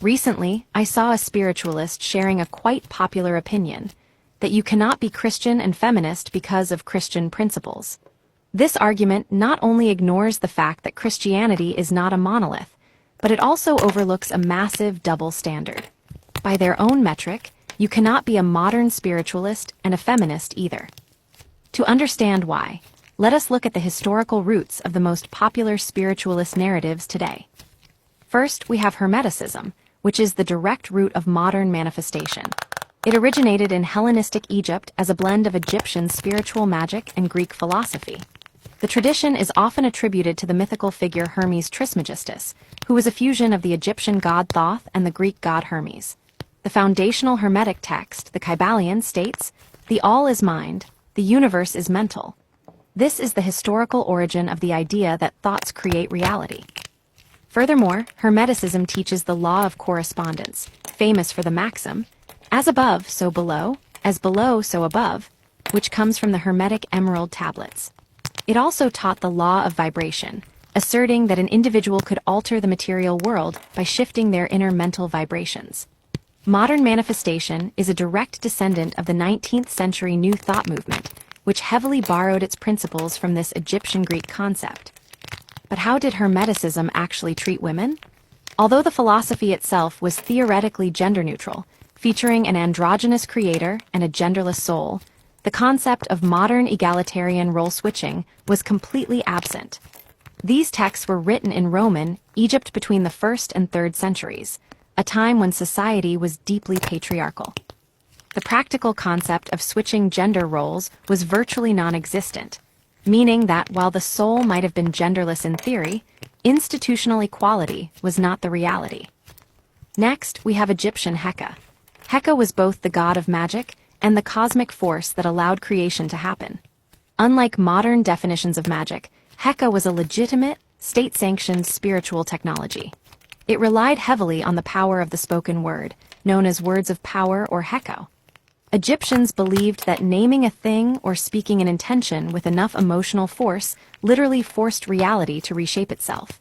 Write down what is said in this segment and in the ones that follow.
Recently, I saw a spiritualist sharing a quite popular opinion that you cannot be Christian and feminist because of Christian principles. This argument not only ignores the fact that Christianity is not a monolith, but it also overlooks a massive double standard. By their own metric, you cannot be a modern spiritualist and a feminist either. To understand why, let us look at the historical roots of the most popular spiritualist narratives today. First, we have Hermeticism, which is the direct root of modern manifestation. It originated in Hellenistic Egypt as a blend of Egyptian spiritual magic and Greek philosophy. The tradition is often attributed to the mythical figure Hermes Trismegistus, who was a fusion of the Egyptian god Thoth and the Greek god Hermes. The foundational Hermetic text, the Kybalion, states, "The all is mind, the universe is mental." This is the historical origin of the idea that thoughts create reality. Furthermore, Hermeticism teaches the law of correspondence, famous for the maxim, "As above, so below, as below, so above," which comes from the Hermetic Emerald tablets. It also taught the law of vibration, asserting that an individual could alter the material world by shifting their inner mental vibrations. Modern manifestation is a direct descendant of the 19th century New Thought movement, which heavily borrowed its principles from this Egyptian Greek concept. But how did Hermeticism actually treat women? Although the philosophy itself was theoretically gender-neutral, featuring an androgynous creator and a genderless soul, the concept of modern egalitarian role-switching was completely absent. These texts were written in Roman Egypt between the 1st and 3rd centuries, a time when society was deeply patriarchal. The practical concept of switching gender roles was virtually non-existent, meaning that while the soul might have been genderless in theory, institutional equality was not the reality. Next, we have Egyptian Heka. Heka was both the god of magic and the cosmic force that allowed creation to happen. Unlike modern definitions of magic, Heka was a legitimate, state-sanctioned spiritual technology. It relied heavily on the power of the spoken word, known as words of power or heko. Egyptians believed that naming a thing or speaking an intention with enough emotional force literally forced reality to reshape itself.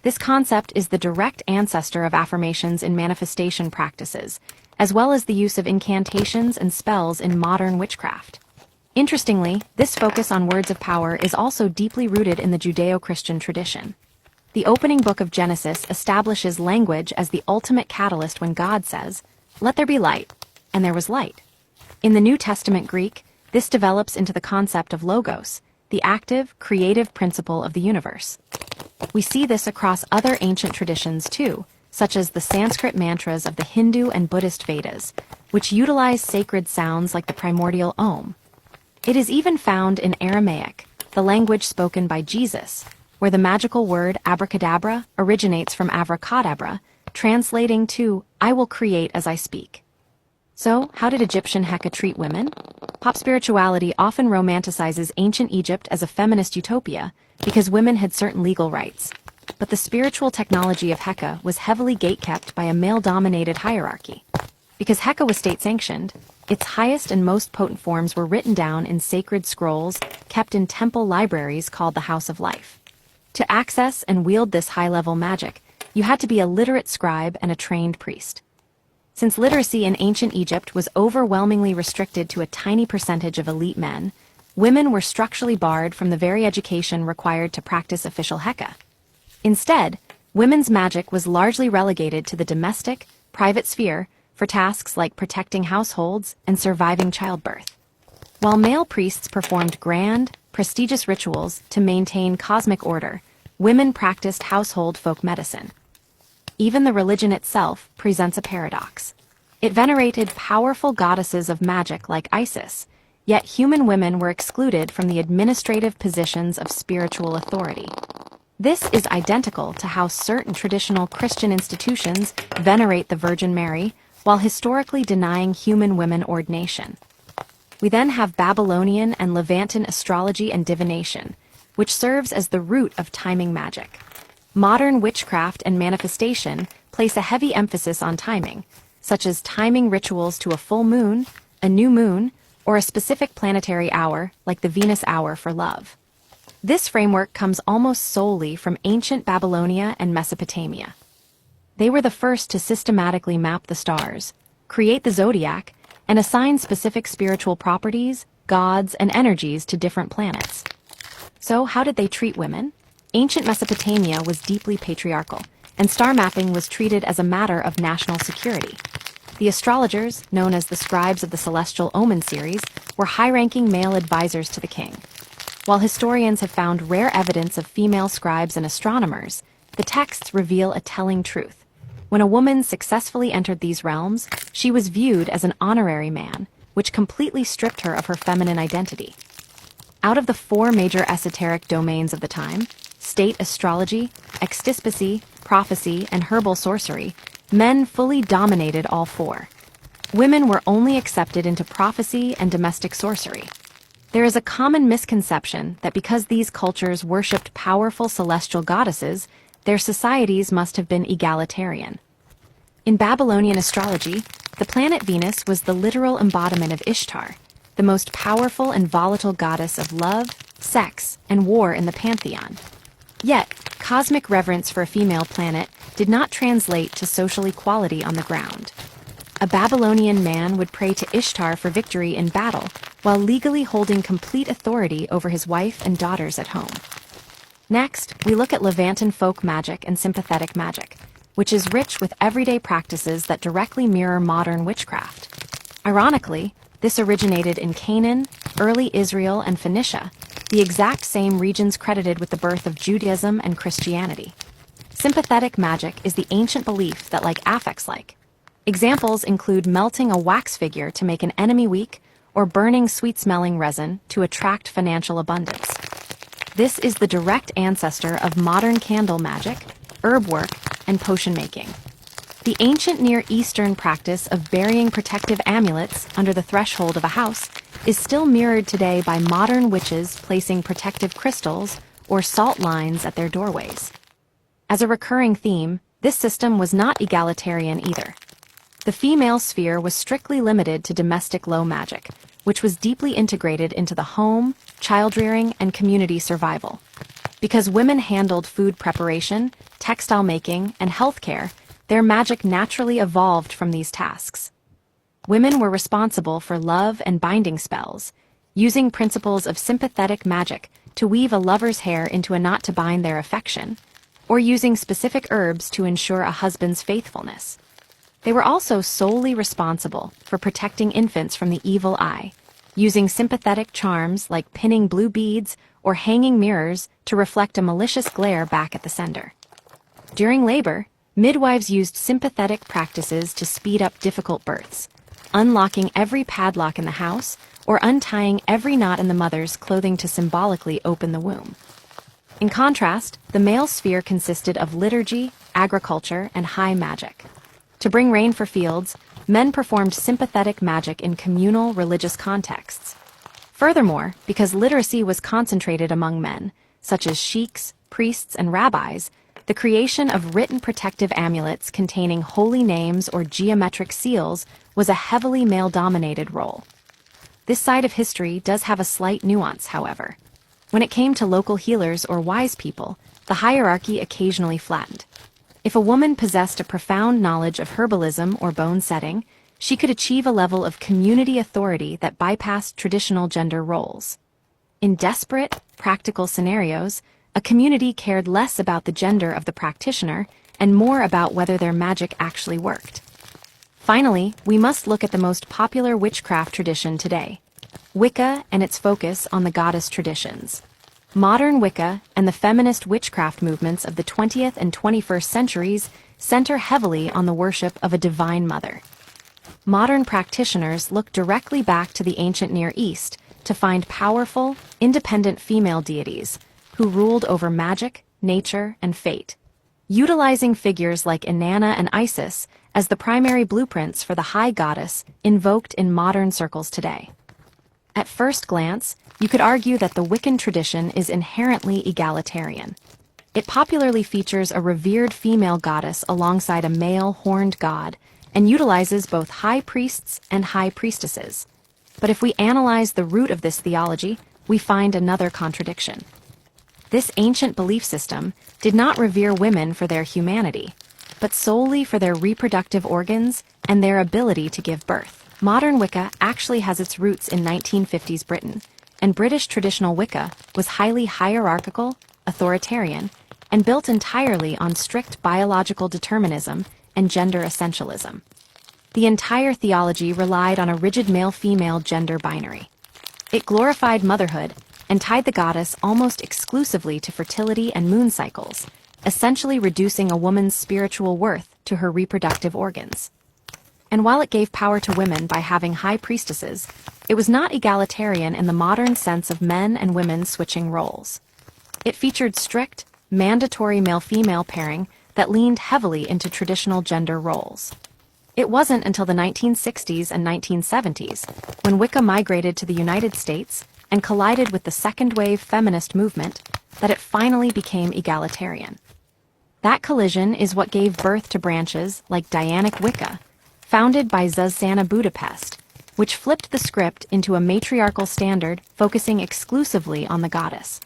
This concept is the direct ancestor of affirmations in manifestation practices, as well as the use of incantations and spells in modern witchcraft. Interestingly, this focus on words of power is also deeply rooted in the Judeo-Christian tradition. The opening book of Genesis establishes language as the ultimate catalyst when God says, "Let there be light," and there was light. In the New Testament Greek, this develops into the concept of logos, the active, creative principle of the universe. We see this across other ancient traditions too, such as the Sanskrit mantras of the Hindu and Buddhist Vedas, which utilize sacred sounds like the primordial Om. It is even found in Aramaic, the language spoken by Jesus, where the magical word abracadabra originates from avracadabra, translating to, "I will create as I speak." So, how did Egyptian Heka treat women? Pop spirituality often romanticizes ancient Egypt as a feminist utopia because women had certain legal rights. But the spiritual technology of Heka was heavily gatekept by a male-dominated hierarchy. Because Heka was state-sanctioned, its highest and most potent forms were written down in sacred scrolls kept in temple libraries called the House of Life. To access and wield this high-level magic, you had to be a literate scribe and a trained priest. Since literacy in ancient Egypt was overwhelmingly restricted to a tiny percentage of elite men, women were structurally barred from the very education required to practice official Heka. Instead, women's magic was largely relegated to the domestic, private sphere for tasks like protecting households and surviving childbirth. While male priests performed grand, prestigious rituals to maintain cosmic order, women practiced household folk medicine. Even the religion itself presents a paradox. It venerated powerful goddesses of magic like Isis, yet human women were excluded from the administrative positions of spiritual authority. This is identical to how certain traditional Christian institutions venerate the Virgin Mary, while historically denying human women ordination. We then have Babylonian and Levantan astrology and divination, which serves as the root of timing magic. Modern witchcraft and manifestation place a heavy emphasis on timing, such as timing rituals to a full moon, a new moon, or a specific planetary hour, like the Venus hour for love. This framework comes almost solely from ancient Babylonia and Mesopotamia. They were the first to systematically map the stars, create the zodiac, and assign specific spiritual properties, gods, and energies to different planets. So, how did they treat women? Ancient Mesopotamia was deeply patriarchal, and star mapping was treated as a matter of national security. The astrologers, known as the scribes of the celestial omen series, were high-ranking male advisors to the king. While historians have found rare evidence of female scribes and astronomers, the texts reveal a telling truth. When a woman successfully entered these realms, she was viewed as an honorary man, which completely stripped her of her feminine identity. Out of the 4 major esoteric domains of the time, state astrology, extispicy, prophecy, and herbal sorcery, men fully dominated all 4. Women were only accepted into prophecy and domestic sorcery. There is a common misconception that because these cultures worshipped powerful celestial goddesses, their societies must have been egalitarian. In Babylonian astrology, the planet Venus was the literal embodiment of Ishtar, the most powerful and volatile goddess of love, sex, and war in the pantheon. Yet, cosmic reverence for a female planet did not translate to social equality on the ground. A Babylonian man would pray to Ishtar for victory in battle, while legally holding complete authority over his wife and daughters at home. Next, we look at Levantan folk magic and sympathetic magic, which is rich with everyday practices that directly mirror modern witchcraft. Ironically, this originated in Canaan, early Israel, and Phoenicia, the exact same regions credited with the birth of Judaism and Christianity. Sympathetic magic is the ancient belief that like affects like. Examples include melting a wax figure to make an enemy weak, or burning sweet-smelling resin to attract financial abundance. This is the direct ancestor of modern candle magic, herb work, and potion making. The ancient Near Eastern practice of burying protective amulets under the threshold of a house is still mirrored today by modern witches placing protective crystals or salt lines at their doorways. As a recurring theme, this system was not egalitarian either. The female sphere was strictly limited to domestic low magic, which was deeply integrated into the home, child-rearing, and community survival. Because women handled food preparation, textile making, and healthcare, their magic naturally evolved from these tasks. Women were responsible for love and binding spells, using principles of sympathetic magic to weave a lover's hair into a knot to bind their affection, or using specific herbs to ensure a husband's faithfulness. They were also solely responsible for protecting infants from the evil eye, using sympathetic charms like pinning blue beads or hanging mirrors to reflect a malicious glare back at the sender. During labor, midwives used sympathetic practices to speed up difficult births, unlocking every padlock in the house or untying every knot in the mother's clothing to symbolically open the womb. In contrast, the male sphere consisted of liturgy, agriculture, and high magic. To bring rain for fields, men performed sympathetic magic in communal religious contexts. Furthermore, because literacy was concentrated among men, such as sheiks, priests, and rabbis, the creation of written protective amulets containing holy names or geometric seals was a heavily male-dominated role. This side of history does have a slight nuance, however. When it came to local healers or wise people, the hierarchy occasionally flattened. If a woman possessed a profound knowledge of herbalism or bone setting, she could achieve a level of community authority that bypassed traditional gender roles. In desperate, practical scenarios, a community cared less about the gender of the practitioner and more about whether their magic actually worked. Finally, we must look at the most popular witchcraft tradition today, Wicca and its focus on the goddess traditions. Modern Wicca and the feminist witchcraft movements of the 20th and 21st centuries center heavily on the worship of a divine mother. Modern practitioners look directly back to the ancient Near East to find powerful, independent female deities who ruled over magic, nature, and fate, utilizing figures like Inanna and Isis as the primary blueprints for the high goddess invoked in modern circles today. At first glance, you could argue that the Wiccan tradition is inherently egalitarian. It popularly features a revered female goddess alongside a male horned god and utilizes both high priests and high priestesses. But if we analyze the root of this theology, we find another contradiction. This ancient belief system did not revere women for their humanity. but solely for their reproductive organs and their ability to give birth. Modern Wicca actually has its roots in 1950s Britain, and British traditional Wicca was highly hierarchical, authoritarian, and built entirely on strict biological determinism and gender essentialism. The entire theology relied on a rigid male-female gender binary. It glorified motherhood and tied the goddess almost exclusively to fertility and moon cycles, essentially reducing a woman's spiritual worth to her reproductive organs. And while it gave power to women by having high priestesses, it was not egalitarian in the modern sense of men and women switching roles. It featured strict, mandatory male-female pairing that leaned heavily into traditional gender roles. It wasn't until the 1960s and 1970s, when Wicca migrated to the United States and collided with the second-wave feminist movement, that it finally became egalitarian. That collision is what gave birth to branches like Dianic Wicca, founded by Zuzana Budapest, which flipped the script into a matriarchal standard focusing exclusively on the goddess.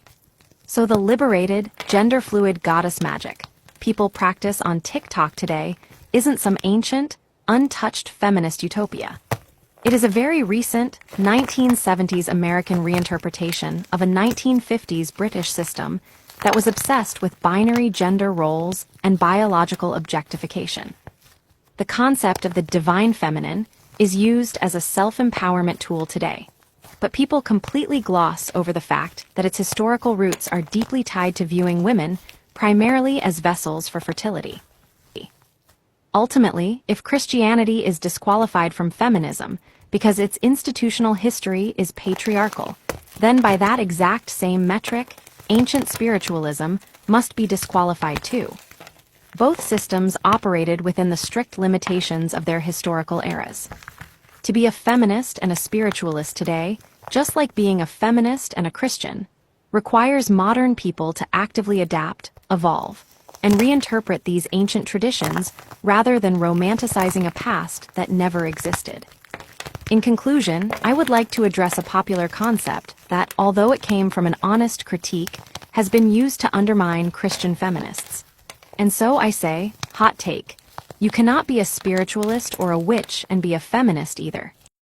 So the liberated, gender-fluid goddess magic people practice on TikTok today isn't some ancient, untouched feminist utopia. It is a very recent, 1970s American reinterpretation of a 1950s British system that was obsessed with binary gender roles and biological objectification. The concept of the divine feminine is used as a self-empowerment tool today, but people completely gloss over the fact that its historical roots are deeply tied to viewing women primarily as vessels for fertility. Ultimately, if Christianity is disqualified from feminism because its institutional history is patriarchal, then by that exact same metric, ancient spiritualism must be disqualified too. Both systems operated within the strict limitations of their historical eras. To be a feminist and a spiritualist today, just like being a feminist and a Christian, requires modern people to actively adapt, evolve, and reinterpret these ancient traditions rather than romanticizing a past that never existed. In conclusion, I would like to address a popular concept that, although it came from an honest critique, has been used to undermine Christian feminists. And so I say, hot take, you cannot be a spiritualist or a witch and be a feminist either.